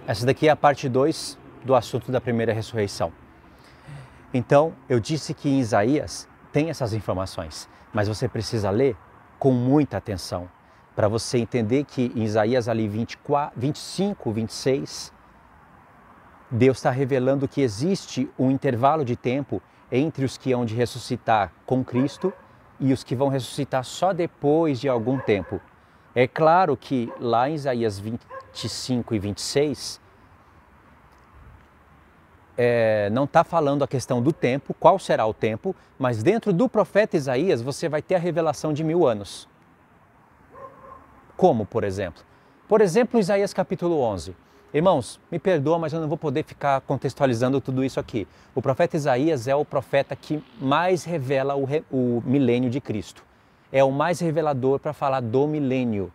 Essa daqui é a parte 2 do assunto da primeira ressurreição. Então, eu disse que em Isaías tem essas informações, mas você precisa ler com muita atenção, para você entender que em Isaías ali 25, 26, Deus está revelando que existe um intervalo de tempo entre os que hão de ressuscitar com Cristo e os que vão ressuscitar só depois de algum tempo. É claro que lá em Isaías 25 e 26, não está falando a questão do tempo, qual será o tempo, mas dentro do profeta Isaías você vai ter a revelação de 1000 anos. Como, por exemplo? Por exemplo, Isaías capítulo 11. Irmãos, me perdoa, mas eu não vou poder ficar contextualizando tudo isso aqui. O profeta Isaías é o profeta que mais revela o milênio de Cristo. É o mais revelador para falar do milênio.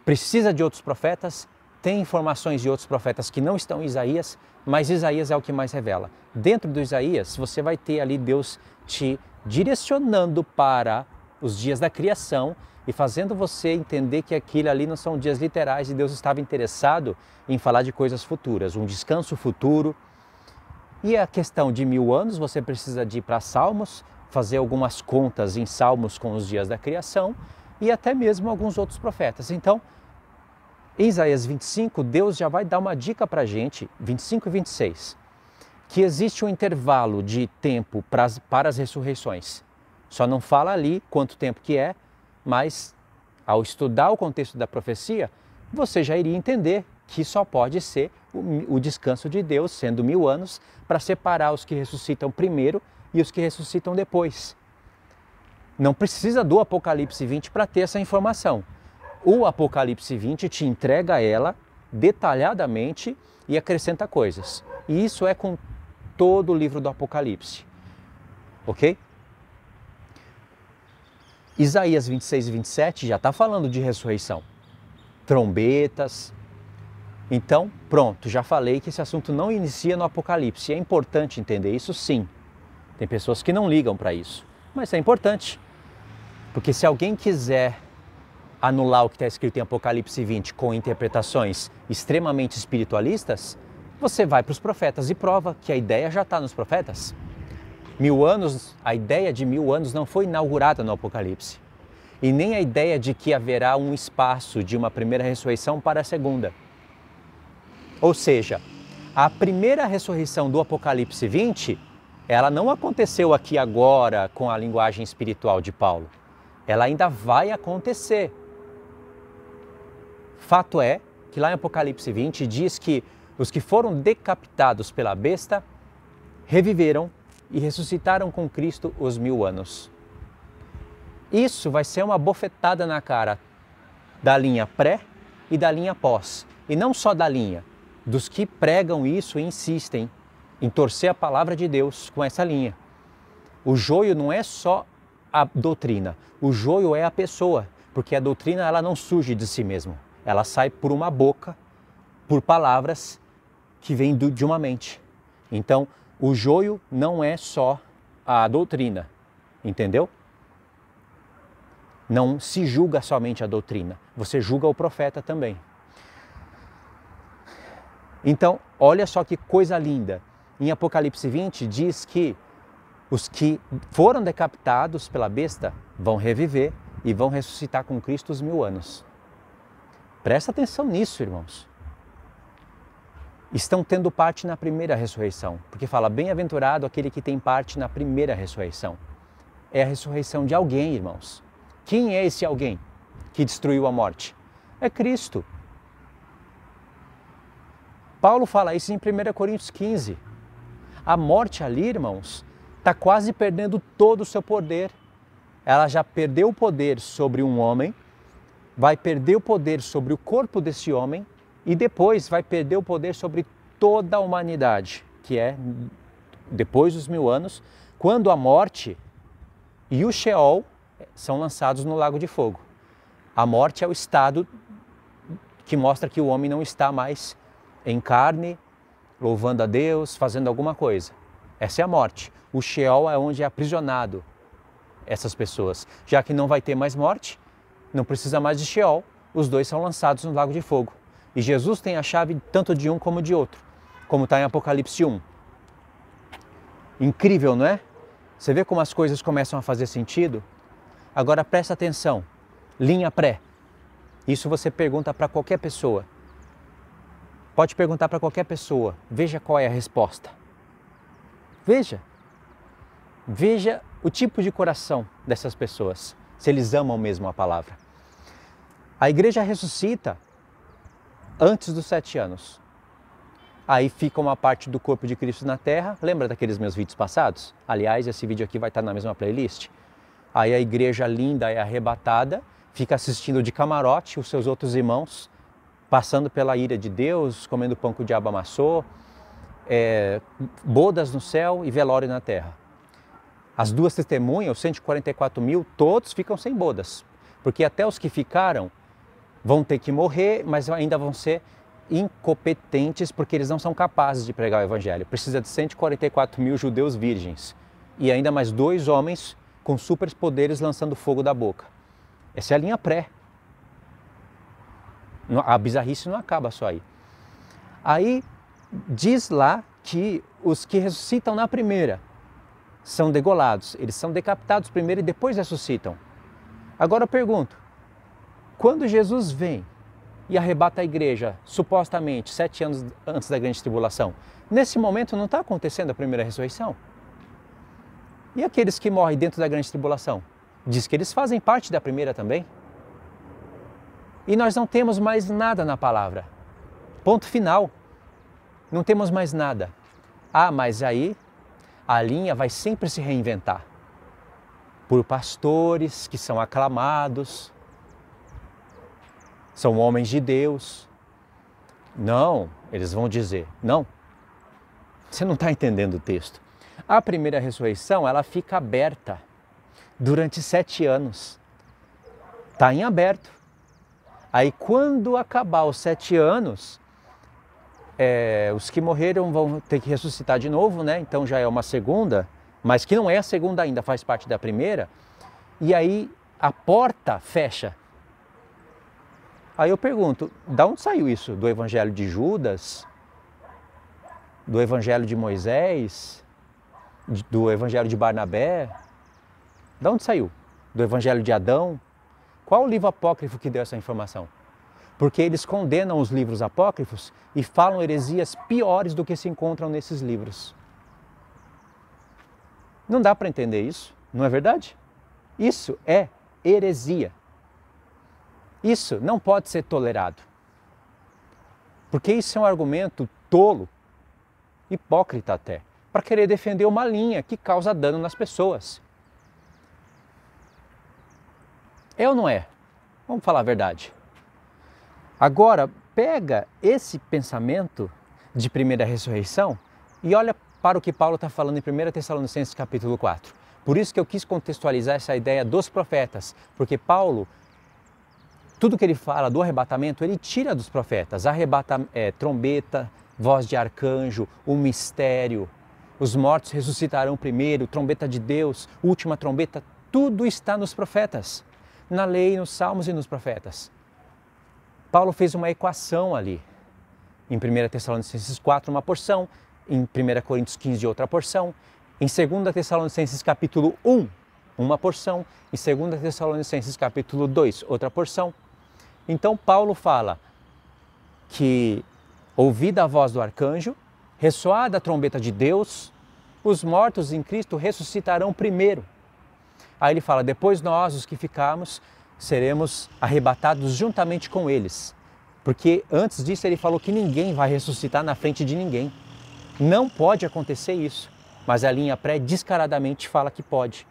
Precisa de outros profetas, tem informações de outros profetas que não estão em Isaías, mas Isaías é o que mais revela. Dentro do Isaías, você vai ter ali Deus te direcionando para os dias da criação e fazendo você entender que aquilo ali não são dias literais e Deus estava interessado em falar de coisas futuras, um descanso futuro. E a questão de 1000 anos, você precisa de ir para Salmos, fazer algumas contas em Salmos com os dias da criação e até mesmo alguns outros profetas. Então, em Isaías 25, Deus já vai dar uma dica para a gente, 25 e 26, que existe um intervalo de tempo para as ressurreições. Só não fala ali quanto tempo que é, mas ao estudar o contexto da profecia, você já iria entender que só pode ser o descanso de Deus, sendo 1000 anos, para separar os que ressuscitam primeiro e os que ressuscitam depois. Não precisa do Apocalipse 20 para ter essa informação. O Apocalipse 20 te entrega ela detalhadamente e acrescenta coisas. E isso é com todo o livro do Apocalipse. Ok? Isaías 26 e 27 já está falando de ressurreição. Trombetas. Então, pronto, já falei que esse assunto não inicia no Apocalipse. É importante entender isso, sim. Tem pessoas que não ligam para isso, mas é importante. Porque se alguém quiser anular o que está escrito em Apocalipse 20 com interpretações extremamente espiritualistas, você vai para os profetas e prova que a ideia já está nos profetas. 1000 anos, a ideia de 1000 anos não foi inaugurada no Apocalipse. E nem a ideia de que haverá um espaço de uma primeira ressurreição para a segunda. Ou seja, a primeira ressurreição do Apocalipse 20, ela não aconteceu aqui agora com a linguagem espiritual de Paulo. Ela ainda vai acontecer. Fato é que lá em Apocalipse 20 diz que os que foram decapitados pela besta reviveram e ressuscitaram com Cristo os 1000 anos. Isso vai ser uma bofetada na cara da linha pré e da linha pós. E não só da linha, dos que pregam isso e insistem em torcer a palavra de Deus com essa linha. O joio não é só a doutrina, o joio é a pessoa, porque a doutrina ela não surge de si mesma. Ela sai por uma boca, por palavras que vêm de uma mente. Então, o joio não é só a doutrina, entendeu? Não se julga somente a doutrina, você julga o profeta também. Então, olha só que coisa linda. Em Apocalipse 20 diz que os que foram decapitados pela besta vão reviver e vão ressuscitar com Cristo os 1000 anos. Presta atenção nisso, irmãos. Estão tendo parte na primeira ressurreição, porque fala, bem-aventurado aquele que tem parte na primeira ressurreição. É a ressurreição de alguém, irmãos. Quem é esse alguém que destruiu a morte? É Cristo. Paulo fala isso em 1 Coríntios 15. A morte ali, irmãos, está quase perdendo todo o seu poder. Ela já perdeu o poder sobre um homem, vai perder o poder sobre o corpo desse homem e depois vai perder o poder sobre toda a humanidade, que é depois dos 1000 anos, quando a morte e o Sheol são lançados no lago de fogo. A morte é o estado que mostra que o homem não está mais em carne, louvando a Deus, fazendo alguma coisa. Essa é a morte. O Sheol é onde é aprisionado essas pessoas. Já que não vai ter mais morte, não precisa mais de Sheol, os dois são lançados no lago de fogo. E Jesus tem a chave tanto de um como de outro, como está em Apocalipse 1. Incrível, não é? Você vê como as coisas começam a fazer sentido? Agora presta atenção, linha pré. Isso você pergunta para qualquer pessoa. Pode perguntar para qualquer pessoa, veja qual é a resposta. Veja. Veja o tipo de coração dessas pessoas, se eles amam mesmo a palavra. A igreja ressuscita antes dos 7 anos. Aí fica uma parte do corpo de Cristo na terra. Lembra daqueles meus vídeos passados? Aliás, esse vídeo aqui vai estar na mesma playlist. Aí a igreja linda é arrebatada, fica assistindo de camarote os seus outros irmãos, passando pela ira de Deus, comendo pão que o diabo amassou, bodas no céu e velório na terra. As duas testemunhas, os 144 mil, todos ficam sem bodas, porque até os que ficaram vão ter que morrer, mas ainda vão ser incompetentes, porque eles não são capazes de pregar o evangelho. Precisa de 144 mil judeus virgens e ainda mais 2 homens com superpoderes lançando fogo da boca. Essa é a linha pré. A bizarrice não acaba só aí. Aí diz lá que os que ressuscitam na primeira são degolados, eles são decapitados primeiro e depois ressuscitam. Agora eu pergunto, quando Jesus vem e arrebata a igreja, supostamente 7 anos antes da grande tribulação, nesse momento não está acontecendo a primeira ressurreição? E aqueles que morrem dentro da grande tribulação? Diz que eles fazem parte da primeira também. E nós não temos mais nada na palavra. Ponto final. Não temos mais nada. Ah, mas aí a linha vai sempre se reinventar. Por pastores que são aclamados, são homens de Deus. Não, eles vão dizer, não. Você não está entendendo o texto. A primeira ressurreição, ela fica aberta durante 7 anos. Está em aberto. Aí quando acabar os 7 anos, os que morreram vão ter que ressuscitar de novo, né? Então já é uma segunda, mas que não é a segunda ainda, faz parte da primeira. E aí a porta fecha. Aí eu pergunto, da onde saiu isso? Do Evangelho de Judas? Do Evangelho de Moisés? Do Evangelho de Barnabé? Da onde saiu? Do Evangelho de Adão? Qual o livro apócrifo que deu essa informação? Porque eles condenam os livros apócrifos e falam heresias piores do que se encontram nesses livros. Não dá para entender isso, não é verdade? Isso é heresia. Isso não pode ser tolerado. Porque isso é um argumento tolo, hipócrita até, para querer defender uma linha que causa dano nas pessoas. É ou não é? Vamos falar a verdade. Agora, pega esse pensamento de primeira ressurreição e olha para o que Paulo está falando em 1 Tessalonicenses capítulo 4. Por isso que eu quis contextualizar essa ideia dos profetas, porque tudo que ele fala do arrebatamento, ele tira dos profetas. Trombeta, voz de arcanjo, o mistério, os mortos ressuscitarão primeiro, trombeta de Deus, última trombeta, tudo está nos profetas, na lei, nos salmos e nos profetas. Paulo fez uma equação ali, em 1 Tessalonicenses 4 uma porção, em 1 Coríntios 15 outra porção, em 2 Tessalonicenses capítulo 1 uma porção, em 2 Tessalonicenses capítulo 2 outra porção. Então Paulo fala que ouvida a voz do arcanjo, ressoada a trombeta de Deus, os mortos em Cristo ressuscitarão primeiro. Aí ele fala, depois nós, os que ficarmos, seremos arrebatados juntamente com eles. Porque antes disso ele falou que ninguém vai ressuscitar na frente de ninguém. Não pode acontecer isso. Mas a linha pré descaradamente fala que pode.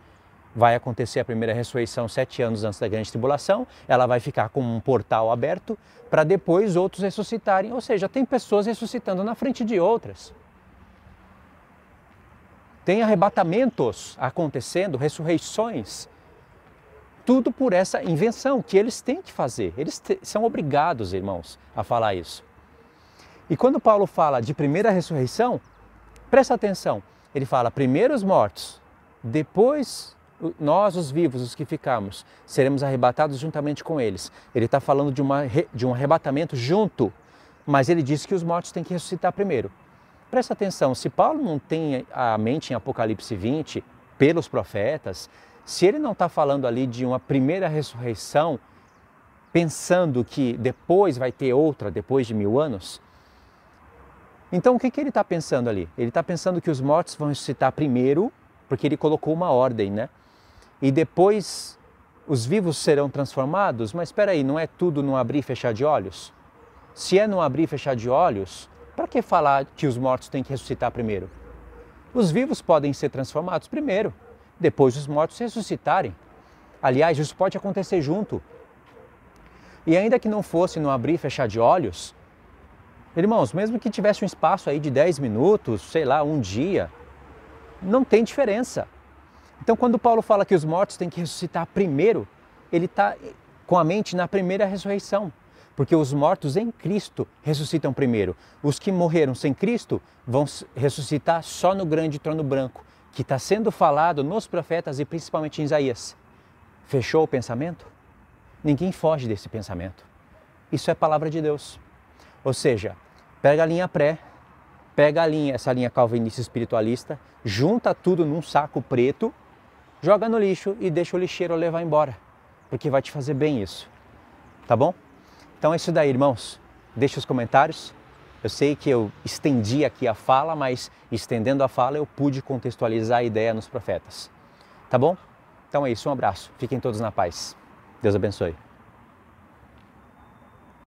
Vai acontecer a primeira ressurreição 7 anos antes da grande tribulação, ela vai ficar com um portal aberto para depois outros ressuscitarem. Ou seja, tem pessoas ressuscitando na frente de outras. Tem arrebatamentos acontecendo, ressurreições. Tudo por essa invenção que eles têm que fazer. Eles são obrigados, irmãos, a falar isso. E quando Paulo fala de primeira ressurreição, presta atenção. Ele fala, primeiro os mortos, depois nós, os vivos, os que ficarmos, seremos arrebatados juntamente com eles. Ele está falando de um arrebatamento junto, mas ele disse que os mortos têm que ressuscitar primeiro. Presta atenção, se Paulo não tem a mente em Apocalipse 20 pelos profetas, se ele não está falando ali de uma primeira ressurreição, pensando que depois vai ter outra, depois de 1000 anos, então o que ele está pensando ali? Ele está pensando que os mortos vão ressuscitar primeiro, porque ele colocou uma ordem, né? E depois os vivos serão transformados? Mas espera aí, não é tudo no abrir e fechar de olhos? Se é no abrir e fechar de olhos, para que falar que os mortos têm que ressuscitar primeiro? Os vivos podem ser transformados primeiro, depois os mortos ressuscitarem. Aliás, isso pode acontecer junto. E ainda que não fosse no abrir e fechar de olhos, irmãos, mesmo que tivesse um espaço aí de 10 minutos, sei lá, um dia, não tem diferença. Então, quando Paulo fala que os mortos têm que ressuscitar primeiro, ele está com a mente na primeira ressurreição. Porque os mortos em Cristo ressuscitam primeiro. Os que morreram sem Cristo vão ressuscitar só no grande trono branco, que está sendo falado nos profetas e principalmente em Isaías. Fechou o pensamento? Ninguém foge desse pensamento. Isso é palavra de Deus. Ou seja, pega a linha pré, pega essa linha calvinista espiritualista, junta tudo num saco preto, joga no lixo e deixa o lixeiro levar embora, porque vai te fazer bem isso, tá bom? Então é isso daí, irmãos. Deixa os comentários. Eu sei que eu estendi aqui a fala, mas estendendo a fala eu pude contextualizar a ideia nos profetas, tá bom? Então é isso, um abraço. Fiquem todos na paz. Deus abençoe.